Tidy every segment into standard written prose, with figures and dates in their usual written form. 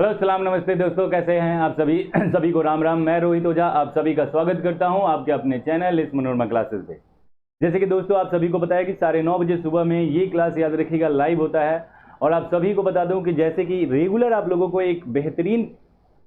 Hello सलाम नमस्ते दोस्तों, कैसे हैं आप सभी सभी को राम राम। मैं रोहित ओझा आप सभी का स्वागत करता हूं आपके अपने चैनल इस मनोरमा क्लासेस पे। जैसे कि दोस्तों आप सभी को पता है कि 9:30 बजे सुबह में ये क्लास याद रखिएगा लाइव होता है। और आप सभी को बता दूं कि जैसे कि रेगुलर आप लोगों को एक बेहतरीन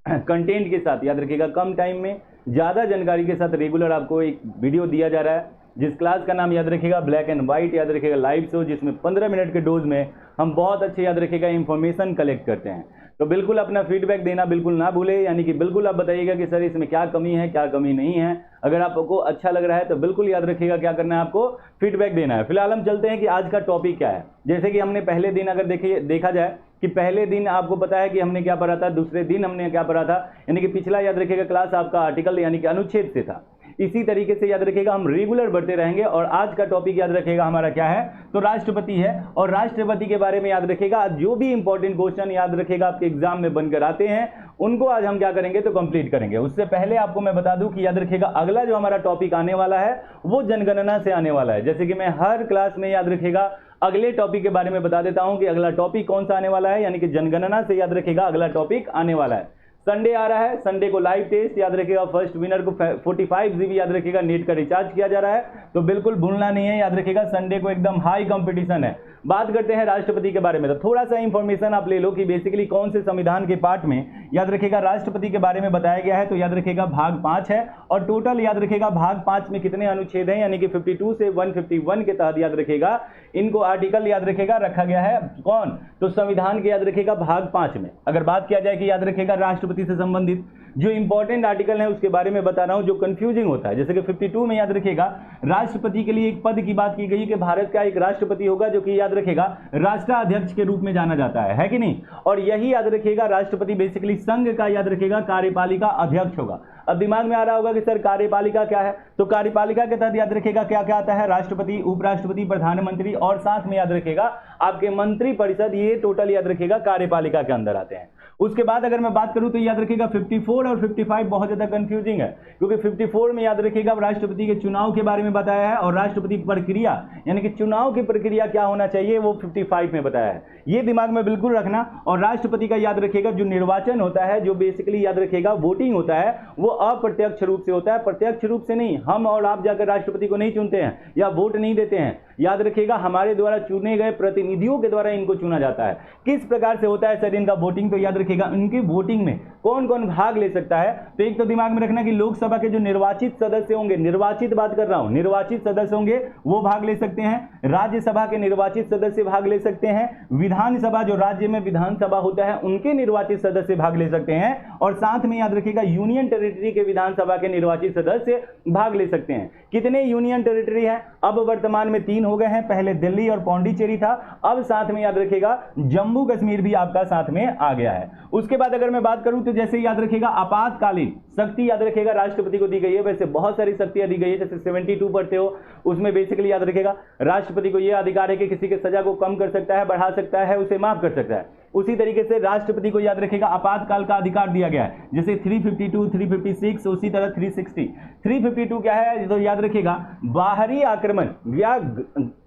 कंटेंट के साथ याद रखिएगा, कम टाइम में ज़्यादा जानकारी के साथ रेगुलर आपको एक वीडियो दिया जा रहा है, जिस क्लास का नाम याद रखिएगा ब्लैक एंड वाइट याद रखिएगा लाइव शो, जिसमें 15 मिनट के डोज में हम बहुत अच्छे याद रखिएगा इन्फॉर्मेशन कलेक्ट करते हैं। तो बिल्कुल अपना फीडबैक देना बिल्कुल ना भूले, यानी कि बिल्कुल आप बताइएगा कि सर इसमें क्या कमी है क्या कमी नहीं है। अगर आपको अच्छा लग रहा है तो बिल्कुल याद रखिएगा क्या करना है, आपको फीडबैक देना है। फिलहाल हम चलते हैं कि आज का टॉपिक क्या है। जैसे कि हमने पहले दिन अगर देखा जाए कि पहले दिन आपको पता है कि हमने क्या पढ़ा था, दूसरे दिन हमने क्या पढ़ा था, यानी कि पिछला याद रखिएगा क्लास आपका आर्टिकल यानी कि अनुच्छेद से था। इसी तरीके से याद रखिएगा हम रेगुलर बढ़ते रहेंगे। और आज का टॉपिक याद रखिएगा हमारा क्या है, तो राष्ट्रपति है। और राष्ट्रपति के बारे में याद रखिएगा आज जो भी इंपॉर्टेंट क्वेश्चन याद रखिएगा आपके एग्जाम में बनकर आते हैं उनको आज हम क्या करेंगे तो कंप्लीट करेंगे। उससे पहले आपको मैं बता दूं कि याद रखिएगा अगला जो हमारा टॉपिक आने वाला है वो जनगणना से आने वाला है। जैसे कि मैं हर क्लास में याद रखिएगा अगले टॉपिक के बारे में बता देता हूं कि अगला टॉपिक कौन सा आने वाला है, यानी कि जनगणना से याद रखिएगा अगला टॉपिक आने वाला है। संडे आ रहा है, संडे को लाइव टेस्ट याद रखिएगा, फर्स्ट विनर को 45 GB याद रखिएगा नेट का रिचार्ज किया जा रहा है, तो बिल्कुल भूलना नहीं है। याद रखिएगा संडे को एकदम हाई कंपटीशन है। बात करते हैं राष्ट्रपति के बारे में, तो थोड़ा सा इंफॉर्मेशन आप ले लो कि बेसिकली कौन से संविधान के पार्ट में याद रखिएगा राष्ट्रपति के बारे में बताया गया है। तो याद रखिएगा भाग 5 है और टोटल याद रखिएगा भाग 5 में कितने अनुच्छेद हैं, यानी कि 52 से 151 के तहत याद रखिएगा इनको आर्टिकल याद रखिएगा रखा गया है। कौन, तो संविधान के याद रखिएगा भाग 5 में। अगर बात किया जाए कि याद रखिएगा राष्ट्रपति से संबंधित जो इंपॉर्टेंट आर्टिकल है उसके बारे में बता रहा हूं जो कंफ्यूजिंग होता है। जैसे कि 52 में याद रखिएगा राष्ट्रपति के लिए एक पद की बात की गई कि भारत का एक राष्ट्रपति होगा जो कि याद रखिएगा राष्ट्राध्यक्ष के रूप में जाना जाता है कि नहीं। और यही याद रखिएगा राष्ट्रपति बेसिकली संघ का याद रखिएगा कार्यपालिका अध्यक्ष होगा। अब दिमाग में आ रहा होगा कि सर कार्यपालिका क्या है, तो कार्यपालिका के तहत याद रखिएगा क्या क्या आता है, राष्ट्रपति, उपराष्ट्रपति, प्रधानमंत्री और साथ में याद रखिएगा आपके मंत्री परिषद, ये टोटल याद रखिएगा कार्यपालिका के अंदर आते हैं। उसके बाद अगर मैं बात करूं तो याद रखिएगा 54 और 55 बहुत ज्यादा कंफ्यूजिंग है, क्योंकि 54 में याद रखिएगा राष्ट्रपति के चुनाव के बारे में बताया है और राष्ट्रपति प्रक्रिया यानी कि चुनाव की प्रक्रिया क्या होना चाहिए वो 55 में बताया है। ये दिमाग में बिल्कुल रखना। और राष्ट्रपति का याद रखिएगा जो निर्वाचन होता है, जो बेसिकली याद रखिएगा वोटिंग होता है, वो अप्रत्यक्ष रूप से होता है, प्रत्यक्ष रूप से नहीं। हम और आप जाकर राष्ट्रपति को नहीं चुनते हैं या वोट नहीं देते हैं। याद रखिएगा हमारे द्वारा चुने गए प्रतिनिधियों के द्वारा इनको चुना जाता है। किस प्रकार से होता है सर इनका वोटिंग, तो याद रखिएगा इनकी वोटिंग में कौन कौन भाग ले सकता है। तो एक तो दिमाग में रखना कि लोकसभा के जो निर्वाचित सदस्य होंगे, निर्वाचित बात कर रहा हूं, निर्वाचित सदस्य होंगे वो भाग ले सकते हैं। राज्यसभा के निर्वाचित सदस्य भाग ले सकते हैं। विधानसभा जो राज्य में विधानसभा होता है उनके निर्वाचित सदस्य भाग ले सकते हैं। और साथ में याद रखिएगा यूनियन टेरिटरी के विधानसभा के निर्वाचित सदस्य भाग ले सकते हैं। कितने यूनियन टेरिटरी है, अब वर्तमान में 3 हो गए हैं। पहले दिल्ली और पौंडीचेरी था, अब साथ में याद रखिएगा जम्मू कश्मीर भी आपका साथ में आ गया है। उसके बाद अगर मैं बात करूं तो जैसे याद रखिएगा आपातकालीन शक्ति याद रखिएगा राष्ट्रपति को दी गई है। वैसे बहुत सारी शक्तियां दी गई है, जैसे 72 पढ़ते हो उसमें बेसिकली याद रखिएगा राष्ट्रपति को यह अधिकार है कि किसी के सजा को कम कर सकता है, बढ़ा सकता है, उसे माफ कर सकता है। उसी तरीके से राष्ट्रपति को याद रखिएगा आपातकाल का अधिकार दिया गया है, जैसे 352, 356, उसी तरह 360। 352 क्या है तो याद रखिएगा बाहरी आक्रमण या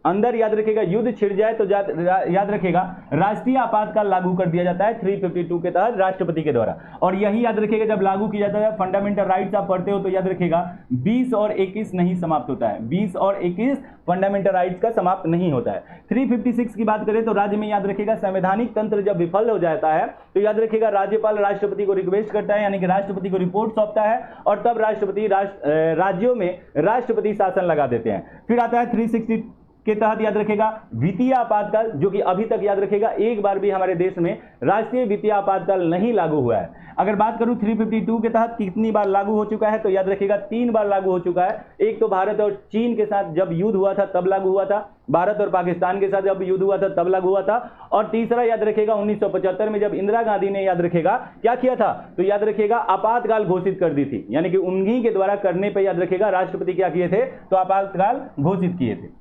अंदर याद रखिएगा युद्ध छिड़ जाए तो याद रखिएगा राष्ट्रीय आपातकाल लागू कर दिया जाता है 352 के तहत राष्ट्रपति के द्वारा। और यही याद रखिएगा जब लागू किया जाता है फंडामेंटल राइट्स आप पढ़ते हो तो याद रखिएगा 20 और 21 नहीं समाप्त होता है, 20 और 21 फंडामेंटल राइट्स का समाप्त नहीं होता है। 356 की बात करें तो राज्य में याद रखिएगा संवैधानिक तंत्र जब विफल हो जाता है तो याद रखिएगा राज्यपाल राष्ट्रपति को रिक्वेस्ट करता है, यानी कि राष्ट्रपति को रिपोर्ट सौंपता है और तब राष्ट्रपति राज्यों में राष्ट्रपति शासन लगा देते हैं। फिर आता है 360 के तहत याद रखिएगा वित्तीय आपातकाल, जो कि अभी तक याद रखिएगा एक बार भी हमारे देश में राष्ट्रीय वित्तीय आपातकाल नहीं लागू हुआ है। अगर बात करूं 352 के तहत कितनी बार लागू हो चुका है तो याद रखिएगा 3 बार लागू हो चुका है। एक तो भारत और चीन के साथ जब युद्ध हुआ था तब लागू हुआ था, भारत और पाकिस्तान के साथ जब युद्ध हुआ था तब लागू हुआ था, और तीसरा याद रखिएगा 1975 में जब इंदिरा गांधी ने याद रखिएगा क्या किया था तो याद रखिएगा आपातकाल घोषित कर दी थी, यानी कि उन्हीं के द्वारा करने पर याद रखिएगा राष्ट्रपति क्या किए थे तो आपातकाल घोषित किए थे।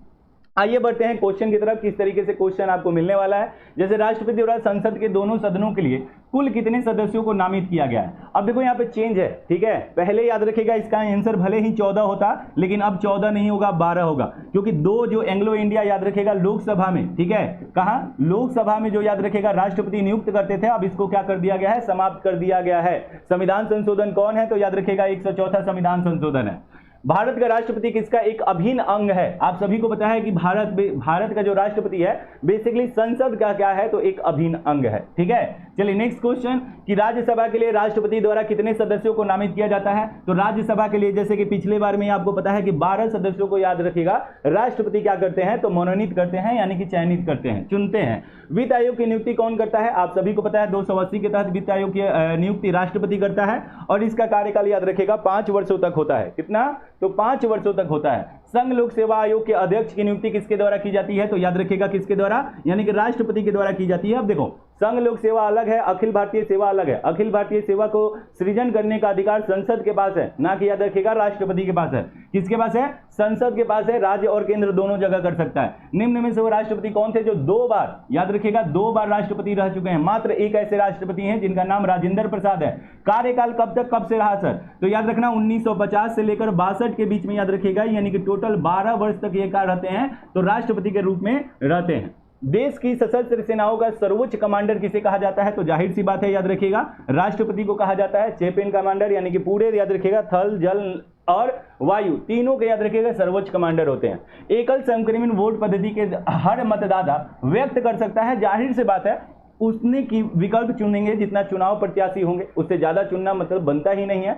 आइए बढ़ते हैं क्वेश्चन की तरफ। किस तरीके से क्वेश्चन आपको मिलने वाला है, जैसे राष्ट्रपति द्वारा संसद के दोनों सदनों के लिए कुल कितने सदस्यों को नामित किया गया है। अब देखो यहाँ पे चेंज है, ठीक है। पहले याद रखिएगा इसका आंसर भले ही 14 होता, लेकिन अब 14 नहीं होगा, 12 होगा, क्योंकि दो जो एंग्लो इंडिया याद रखिएगा लोकसभा में, ठीक है, कहाँ लोकसभा में जो याद रखिएगा राष्ट्रपति नियुक्त करते थे, अब इसको क्या कर दिया गया है, समाप्त कर दिया गया है। संविधान संशोधन कौन है, तो याद रखिएगा 104वां संविधान संशोधन है। भारत का राष्ट्रपति किसका एक अभिन्न अंग है। आप सभी को पता है कि भारत का जो राष्ट्रपति है बेसिकली संसद का क्या है, तो एक अभिन्न अंग है, ठीक है। चलिए नेक्स्ट क्वेश्चन कि राज्यसभा के लिए राष्ट्रपति द्वारा कितने सदस्यों को नामित किया जाता है। तो राज्यसभा के लिए जैसे कि पिछले बार में आपको पता है कि 12 सदस्यों को याद रखिएगा राष्ट्रपति क्या करते हैं, तो मनोनीत करते हैं, यानी कि चयनित करते हैं, चुनते हैं। वित्त आयोग की नियुक्ति कौन करता है, आप सभी को पता है 280 के तहत वित्त आयोग की नियुक्ति राष्ट्रपति करता है, और इसका कार्यकाल याद रखिएगा 5 वर्षों तक होता है। कितना, तो 5 वर्षों तक होता है। संघ लोक सेवा आयोग के अध्यक्ष की नियुक्ति किसके द्वारा की जाती है, तो याद रखिएगा किसके द्वारा, यानी कि राष्ट्रपति के द्वारा की जाती है। अब देखो संघ लोक सेवा अलग है, अखिल भारतीय सेवा अलग है। अखिल भारतीय सेवा को सृजन करने का अधिकार संसद के पास है, ना कि याद रखिएगा राष्ट्रपति के पास है। किसके पास है, संसद के पास है। राज्य और केंद्र दोनों जगह कर सकता है। निम्न में से वो राष्ट्रपति कौन थे जो 2 बार याद रखिएगा 2 बार राष्ट्रपति रह चुके हैं। मात्र एक ऐसे राष्ट्रपति हैं जिनका नाम राजेंद्र प्रसाद है। कार्यकाल कब तक, कब से रहा सर, तो याद रखना 1950 से लेकर 62 के बीच में याद रखिएगा, यानी कि टोटल 12 वर्ष तक ये क्या रहते हैं, तो राष्ट्रपति के रूप में रहते हैं। देश की सशस्त्र सेनाओं का सर्वोच्च कमांडर किसे कहा जाता है, तो जाहिर सी बात है याद रखिएगा राष्ट्रपति को कहा जाता है। चीफ इन कमांडर, यानी कि पूरे याद रखिएगा थल जल और वायु तीनों के याद रखिएगा सर्वोच्च कमांडर होते हैं। एकल संक्रमण वोट पद्धति के हर मतदाता व्यक्त कर सकता है, जाहिर सी बात है उसने की विकल्प चुनेंगे, जितना चुनाव प्रत्याशी होंगे उससे ज्यादा चुनना मतलब बनता ही नहीं है।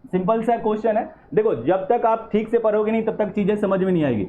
सिंपल सा क्वेश्चन है। देखो जब तक आप ठीक से पढ़ोगे नहीं तब तक चीजें समझ में नहीं आएगी।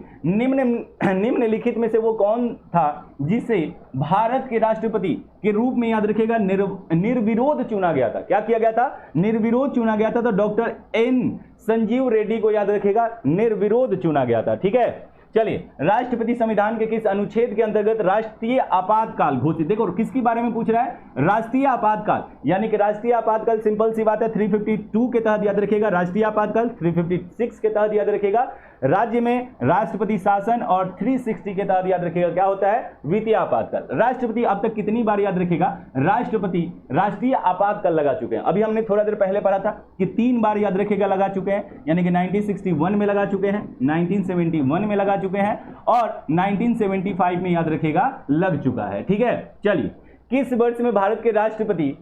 निम्नलिखित में से वो कौन था जिसे भारत के राष्ट्रपति के रूप में याद रखिएगा निर्विरोध चुना गया था। क्या किया गया था, निर्विरोध चुना गया था। तो डॉक्टर एन संजीव रेड्डी को याद रखिएगा निर्विरोध चुना गया था, ठीक है। चलिए राष्ट्रपति संविधान के किस अनुच्छेद के अंतर्गत राष्ट्रीय आपातकाल घोषित, देखो किसके बारे में पूछ रहा है, राष्ट्रीय आपातकाल, यानी कि राष्ट्रीय आपातकाल सिंपल सी बात है 352 के तहत याद रखिएगा राष्ट्रीय आपातकाल, 356 के तहत याद रखिएगा राज्य में राष्ट्रपति शासन, और 360 के तहत याद रखिएगा क्या होता है, वित्तीय आपातकाल। राष्ट्रपति अब तक कितनी बार याद रखिएगा राष्ट्रपति राष्ट्रीय आपातकाल लगा चुके हैं। अभी हमने थोड़ा देर पहले पढ़ा था कि 3 बार याद रखिएगा लगा चुके हैं, यानी कि 1961 में लगा चुके हैं, 1971 में लगा चुके हैं, और 1975 में याद रखिएगा लग चुका है, ठीक है। चलिए किस वर्ष में भारत के राष्ट्रपति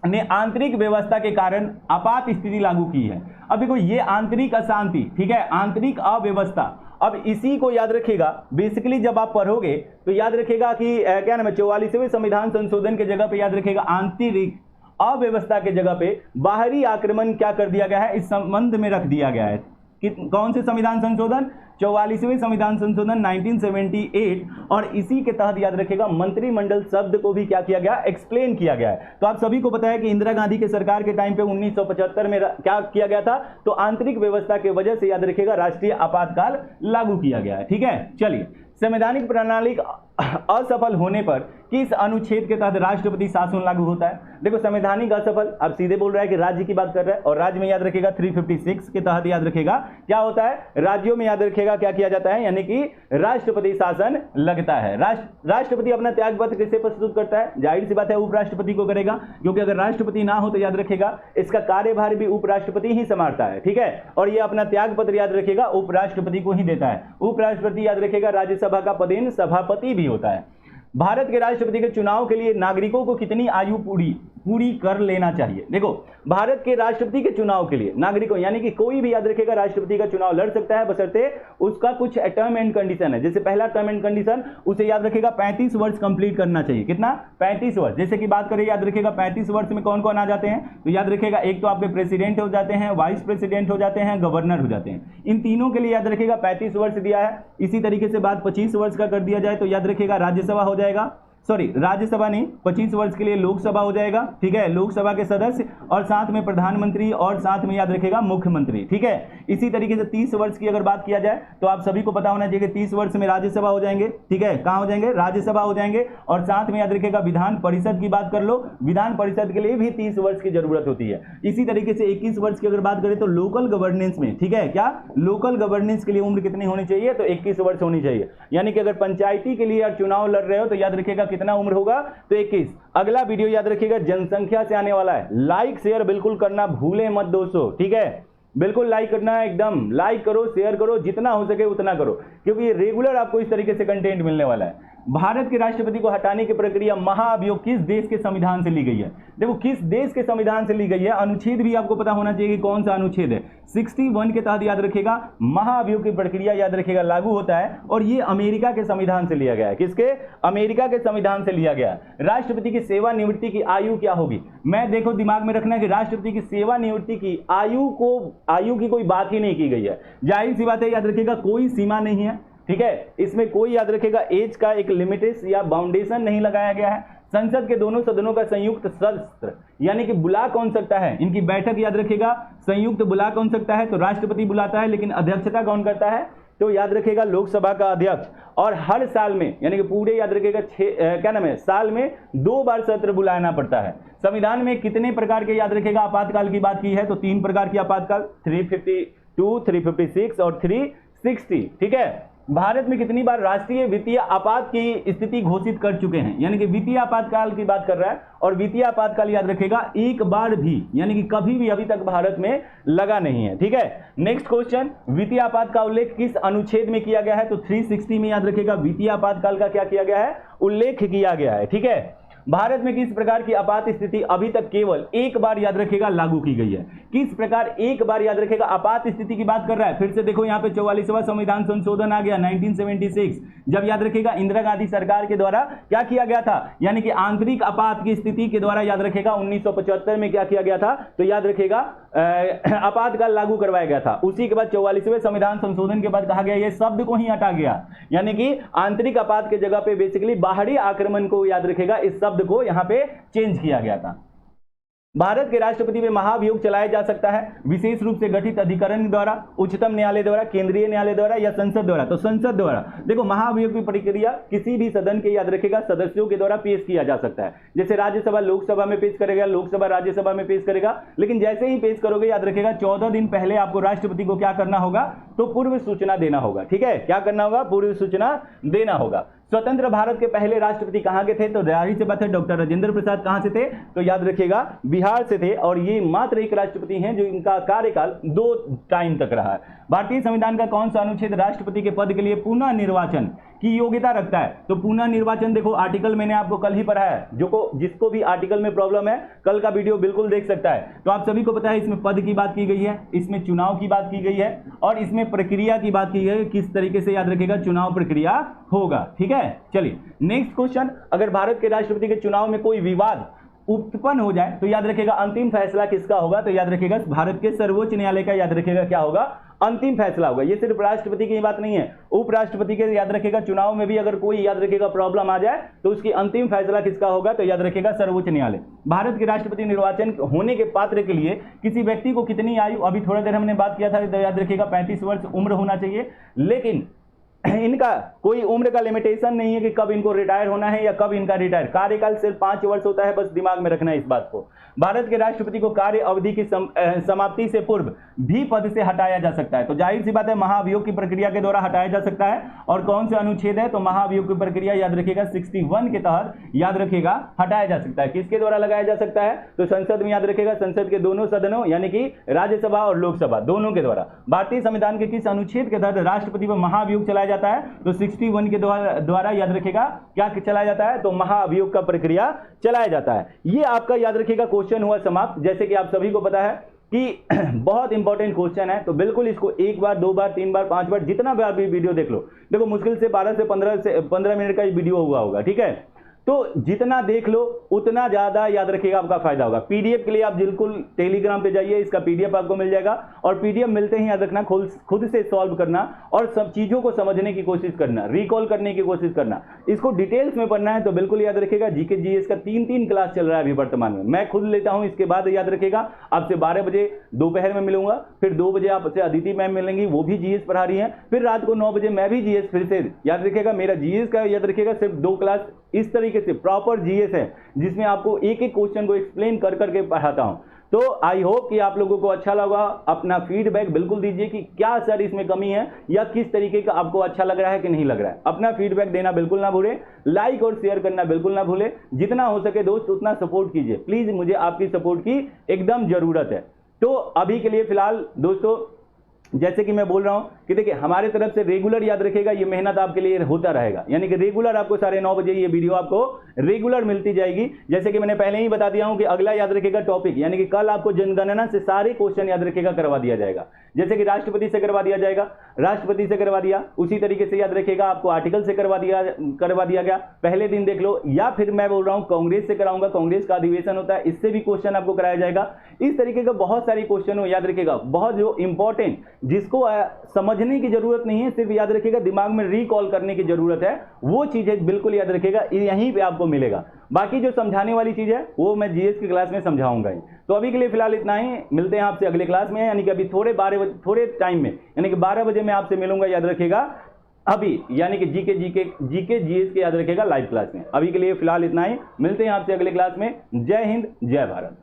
ने आंतरिक व्यवस्था के कारण आपात स्थिति लागू की है। अब देखो ये आंतरिक अशांति, ठीक है, आंतरिक अव्यवस्था, अब इसी को याद रखिएगा बेसिकली जब आप पढ़ोगे तो याद रखिएगा कि क्या नाम है 44वें संविधान संशोधन के जगह पे याद रखिएगा आंतरिक अव्यवस्था के जगह पे बाहरी आक्रमण क्या कर दिया गया है, इस संबंध में रख दिया गया है। कौन से संविधान संशोधन, 44वें संविधान संशोधन 1978, और इसी के तहत याद रखिएगा मंत्रिमंडल शब्द को भी क्या किया गया, एक्सप्लेन किया गया है। तो आप सभी को पता है कि इंदिरा गांधी के सरकार के टाइम पे 1975 में क्या किया गया था, तो आंतरिक व्यवस्था की वजह से याद रखिएगा राष्ट्रीय आपातकाल लागू किया गया है, ठीक है। चलिए संवैधानिक प्रणाली असफल होने पर किस अनुच्छेद के तहत राष्ट्रपति शासन लागू होता है। देखो संवैधानिक असफल, अब सीधे बोल रहा है कि राज्य की बात कर रहा है, और राज्य में याद रखिएगा 356 के तहत याद रखिएगा क्या होता है, राज्यों में याद रखिएगा क्या किया जाता है, यानी कि राष्ट्रपति शासन लगता है। राष्ट्रपति अपना त्याग पत्र किसे प्रस्तुत करता है, जाहिर सी बात है उपराष्ट्रपति को करेगा, क्योंकि अगर राष्ट्रपति ना हो तो याद रखिएगा इसका कार्यभार भी उपराष्ट्रपति ही संभालता है, ठीक है। और ये अपना त्याग पत्र याद रखिएगा उपराष्ट्रपति को ही देता है। उपराष्ट्रपति याद रखिएगा राज्यसभा का पदेन सभापति भी होता है। भारत के राष्ट्रपति के चुनाव के लिए नागरिकों को कितनी आयु पूरी कर लेना चाहिए। देखो भारत के राष्ट्रपति के चुनाव के लिए नागरिकों, यानी कि कोई भी याद रखेगा राष्ट्रपति का चुनाव लड़ सकता है, बशर्ते उसका कुछ टर्म एंड कंडीशन है। जैसे पहला टर्म एंड कंडीशन उसे याद रखेगा 35 वर्ष कंप्लीट करना चाहिए। कितना, 35 वर्ष। जैसे कि बात करें याद रखेगा 35 वर्ष में कौन कौन आ जाते हैं, तो याद रखेगा एक तो आपके प्रेसिडेंट हो जाते हैं, वाइस प्रेसिडेंट हो जाते हैं, गवर्नर हो जाते हैं। इन तीनों के लिए याद रखेगा 35 वर्ष दिया है। इसी तरीके से बात 25 वर्ष का कर दिया जाए तो याद रखेगा राज्यसभा हो जाएगा, सॉरी राज्यसभा नहीं, 25 वर्ष के लिए लोकसभा हो जाएगा, ठीक है, लोकसभा के सदस्य और साथ में प्रधानमंत्री और साथ में याद रखिएगा मुख्यमंत्री, ठीक है। इसी तरीके से 30 वर्ष की अगर बात किया जाए तो आप सभी को पता होना चाहिए कि 30 वर्ष में राज्यसभा हो जाएंगे, ठीक है, कहां हो जाएंगे, राज्यसभा हो जाएंगे। और साथ में याद रखिएगा विधान परिषद की बात कर लो, विधान परिषद के लिए भी 30 वर्ष की जरूरत होती है। इसी तरीके से 21 वर्ष की अगर बात करें तो लोकल गवर्नेंस में, ठीक है, क्या लोकल गवर्नेंस के लिए उम्र कितनी होनी चाहिए, तो 21 वर्ष होनी चाहिए। यानी कि अगर पंचायती के लिए चुनाव लड़ रहे हो तो याद रखिएगा कितना उम्र होगा, तो 21। अगला वीडियो याद रखिएगा जनसंख्या से आने वाला है, लाइक शेयर बिल्कुल करना भूले मत दोस्तों, ठीक है, बिल्कुल लाइक करना है, एकदम लाइक करो, शेयर करो, जितना हो सके उतना करो, क्योंकि ये रेगुलर आपको इस तरीके से कंटेंट मिलने वाला है। भारत के राष्ट्रपति को हटाने की प्रक्रिया महाअभियोग किस देश के संविधान से ली गई है, देखो किस देश के संविधान से ली गई है, अनुच्छेद भी आपको पता होना चाहिए कि कौन सा अनुच्छेद है, 61 के तहत याद रखिएगा महाअभियोग की प्रक्रिया याद रखिएगा लागू होता है। और ये अमेरिका के संविधान से लिया गया है, किसके, अमेरिका के संविधान से लिया गया है। राष्ट्रपति की सेवानिवृत्ति की आयु क्या होगी, मैं देखो दिमाग में रखना है कि राष्ट्रपति की सेवानिवृत्ति की आयु की कोई बात ही नहीं की गई है, जाहिर सी बात है, याद रखिएगा कोई सीमा नहीं है, ठीक है, इसमें कोई याद रखिएगा एज का एक लिमिटेशन या बाउंडेशन नहीं लगाया गया है। संसद के दोनों सदनों का संयुक्त सत्र यानी कि बुला कौन सकता है, इनकी बैठक याद रखिएगा संयुक्त बुला कौन सकता है, तो राष्ट्रपति बुलाता है, लेकिन अध्यक्षता कौन करता है, तो याद रखिएगा लोकसभा का अध्यक्ष। और हर साल में यानी कि पूरे याद रखिएगा क्या नाम है, साल में 2 बार सत्र बुलाना पड़ता है। संविधान में कितने प्रकार के याद रखिएगा आपातकाल की बात की है, तो 3 प्रकार की आपातकाल, 352, 356 और 360, ठीक है। भारत में कितनी बार राष्ट्रीय वित्तीय आपात की स्थिति घोषित कर चुके हैं, यानी कि वित्तीय आपातकाल की बात कर रहा है, और वित्तीय आपातकाल याद रखेगा एक बार भी, यानी कि कभी भी अभी तक भारत में लगा नहीं है, ठीक है। नेक्स्ट क्वेश्चन, वित्तीय आपात का उल्लेख किस अनुच्छेद में किया गया है, तो 360 में याद रखेगा वित्तीय आपातकाल का क्या किया गया है, उल्लेख किया गया है, ठीक है। भारत में किस प्रकार की आपात स्थिति अभी तक केवल एक बार याद रखेगा लागू की गई है, किस प्रकार एक बार याद रखेगा आपात स्थिति की बात कर रहा है। फिर से देखो यहाँ पे 44वां संविधान संशोधन आ गया 1976, जब याद रखेगा इंदिरा गांधी सरकार के द्वारा क्या किया गया था, यानी कि आंतरिक आपात की स्थिति के द्वारा याद रखेगा 1975 में क्या किया गया था, तो याद रखेगा आपातकाल लागू करवाया गया था। उसी के बाद 44वें संविधान संशोधन के बाद कहा गया ये शब्द को ही हटा गया, यानी कि आंतरिक आपात के जगह पे बेसिकली बाहरी आक्रमण को याद रखेगा इस शब्द को यहां पे चेंज किया गया था। भारत के राष्ट्रपति में महाभियोग चलाया जा सकता है विशेष रूप से गठित अधिकरण द्वारा, उच्चतम न्यायालय द्वारा, केंद्रीय न्यायालय द्वारा या संसद द्वारा, तो संसद द्वारा। देखो महाभियोग की प्रक्रिया किसी भी सदन के याद रखेगा सदस्यों के द्वारा पेश किया जा सकता है, जैसे राज्यसभा लोकसभा में पेश करेगा, लोकसभा राज्यसभा में पेश करेगा, लेकिन जैसे ही पेश करोगे याद रखेगा 14 दिन पहले आपको राष्ट्रपति को क्या करना होगा, तो पूर्व सूचना देना होगा, ठीक है, क्या करना होगा, पूर्व सूचना देना होगा। स्वतंत्र भारत के पहले राष्ट्रपति कहां के थे, तो जाहिर सी बात है डॉक्टर राजेंद्र प्रसाद कहां से थे, तो याद रखिएगा बिहार से थे, और ये मात्र एक राष्ट्रपति हैं जो इनका कार्यकाल 2 टाइम तक रहा है। भारतीय संविधान का कौन सा अनुच्छेद राष्ट्रपति के पद के लिए पुनः निर्वाचन की योग्यता रखता है, तो पुनः निर्वाचन देखो आर्टिकल मैंने आपको कल ही पढ़ा है, जिसको भी आर्टिकल में प्रॉब्लम है कल का वीडियो बिल्कुल देख सकता है। तो आप सभी को पता है इसमें पद की बात की गई है, इसमें चुनाव की बात की गई है, और इसमें प्रक्रिया की बात की गई है, किस तरीके से याद रखेगा चुनाव प्रक्रिया होगा, ठीक है। चलिए नेक्स्ट क्वेश्चन, अगर भारत के राष्ट्रपति के चुनाव में कोई विवाद उत्पन्न हो जाए तो याद रखेगा अंतिम फैसला किसका होगा, तो याद रखेगा भारत के सर्वोच्च न्यायालय का याद रखेगा क्या होगा, अंतिम फैसला होगा। ये सिर्फ राष्ट्रपति की बात नहीं है, उपराष्ट्रपति के याद रखेगा चुनाव में भी अगर कोई याद रखेगा प्रॉब्लम आ जाए तो उसकी अंतिम फैसला किसका होगा, तो याद रखेगा सर्वोच्च न्यायालय। भारत के राष्ट्रपति निर्वाचन होने के पात्र के लिए किसी व्यक्ति को कितनी आयु, अभी थोड़ा देर हमने बात किया था, तो याद रखेगा 35 वर्ष उम्र होना चाहिए, लेकिन इनका कोई उम्र का लिमिटेशन नहीं है कि कब इनको रिटायर होना है या कब इनका रिटायर, कार्यकाल सिर्फ 5 वर्ष होता है, बस दिमाग में रखना है इस बात को। भारत के राष्ट्रपति को कार्य अवधि की समाप्ति से पूर्व भी पद से हटाया जा सकता है, तो जाहिर सी बात है महाभियोग की प्रक्रिया के द्वारा हटाया जा सकता है। और कौन से अनुच्छेद है, तो महाभियोग की प्रक्रिया याद रखिएगा 61 के तहत याद रखिएगा हटाया जा सकता है। किसके द्वारा लगाया जा सकता है, तो संसद में याद रखिएगा संसद के दोनों सदनों यानी कि राज्यसभा और लोकसभा दोनों के द्वारा। भारतीय संविधान के किस अनुच्छेद के तहत राष्ट्रपति पर महाभियोग चलाया जाता है, तो 61 के द्वारा याद रखेगा क्या चलाया जाता है, तो महाअभियोग का प्रक्रिया चलाया जाता है। ये आपका याद रखिएगा क्वेश्चन हुआ समाप्त। जैसे कि आप सभी को पता है कि बहुत इंपॉर्टेंट क्वेश्चन है, तो बिल्कुल इसको 1 बार 2 बार 3 बार 5 बार जितना बार भी वीडियो देख लो। देखो मुश्किल से 12 से 15 मिनट का वीडियो हुआ होगा, ठीक है। तो जितना देख लो उतना ज्यादा याद रखिएगा आपका फायदा होगा। पीडीएफ के लिए आप बिल्कुल टेलीग्राम पे जाइए, इसका पीडीएफ आपको मिल जाएगा और पीडीएफ मिलते ही याद रखना, खुद से सॉल्व करना और सब चीजों को समझने की कोशिश करना, रिकॉल करने की कोशिश करना। इसको डिटेल्स में पढ़ना है तो बिल्कुल याद रखिएगा। जीके जीएस का 3 क्लास चल रहा है अभी वर्तमान में, मैं खुद लेता हूं। इसके बाद याद रखिएगा आपसे 12 बजे दोपहर में मिलूंगा, फिर 2 बजे आपसे अदिति मैम मिलेंगी, वो भी जीएस पढ़ा रही हैं, फिर रात को 9 बजे मैं भी जीएस फिर से। याद रखिएगा मेरा जीएस का याद रखिएगा सिर्फ 2 क्लास इस तरीके से प्रॉपर जीएस है जिसमें आपको एक एक क्वेश्चन को एक्सप्लेन कर करके पढ़ाता हूं। तो आई होप कि आप लोगों को अच्छा लगा। अपना फीडबैक बिल्कुल दीजिए कि क्या सर इसमें कमी है या किस तरीके का आपको अच्छा लग रहा है कि नहीं लग रहा है। अपना फीडबैक देना बिल्कुल ना भूलें, लाइक और शेयर करना बिल्कुल ना भूलें। जितना हो सके दोस्त उतना सपोर्ट कीजिए प्लीज, मुझे आपकी सपोर्ट की एकदम जरूरत है। तो अभी के लिए फिलहाल दोस्तों जैसे कि मैं बोल रहा हूं कि देखिए हमारे तरफ से रेगुलर याद रखिएगा ये मेहनत आपके लिए होता रहेगा, यानी कि रेगुलर आपको 9:30 बजे ये वीडियो आपको रेगुलर मिलती जाएगी। जैसे कि मैंने पहले ही बता दिया हूं कि अगला याद रखिएगा टॉपिक, यानी कि कल आपको जनगणना से सारे क्वेश्चन याद रखिएगा करवा दिया जाएगा। जैसे कि राष्ट्रपति से करवा दिया जाएगा, राष्ट्रपति से करवा दिया, उसी तरीके से याद रखिएगा आपको आर्टिकल से करवा दिया गया, पहले दिन देख लो। या फिर मैं बोल रहा हूं कांग्रेस से कराऊंगा, कांग्रेस का अधिवेशन होता है, इससे भी क्वेश्चन आपको कराया जाएगा। इस तरीके का बहुत सारे क्वेश्चन हो याद रखिएगा, बहुत जो इंपॉर्टेंट जिसको समझने की जरूरत नहीं है, सिर्फ याद रखिएगा दिमाग में रिकॉल करने की जरूरत है, वो चीजें बिल्कुल याद रखिएगा यहीं पे आपको मिलेगा। बाकी जो समझाने वाली चीज है वो मैं जीएस की क्लास में समझाऊंगा ही। तो अभी के लिए फिलहाल इतना ही, मिलते हैं आपसे अगले क्लास में, यानी कि अभी थोड़े टाइम में, यानी कि 12 बजे मैं आपसे मिलूंगा याद रखिएगा अभी, यानी कि जीके जीएस के याद रखिएगा लाइव क्लास में। अभी के लिए फिलहाल इतना ही, मिलते हैं आपसे अगले क्लास में। जय हिंद, जय भारत।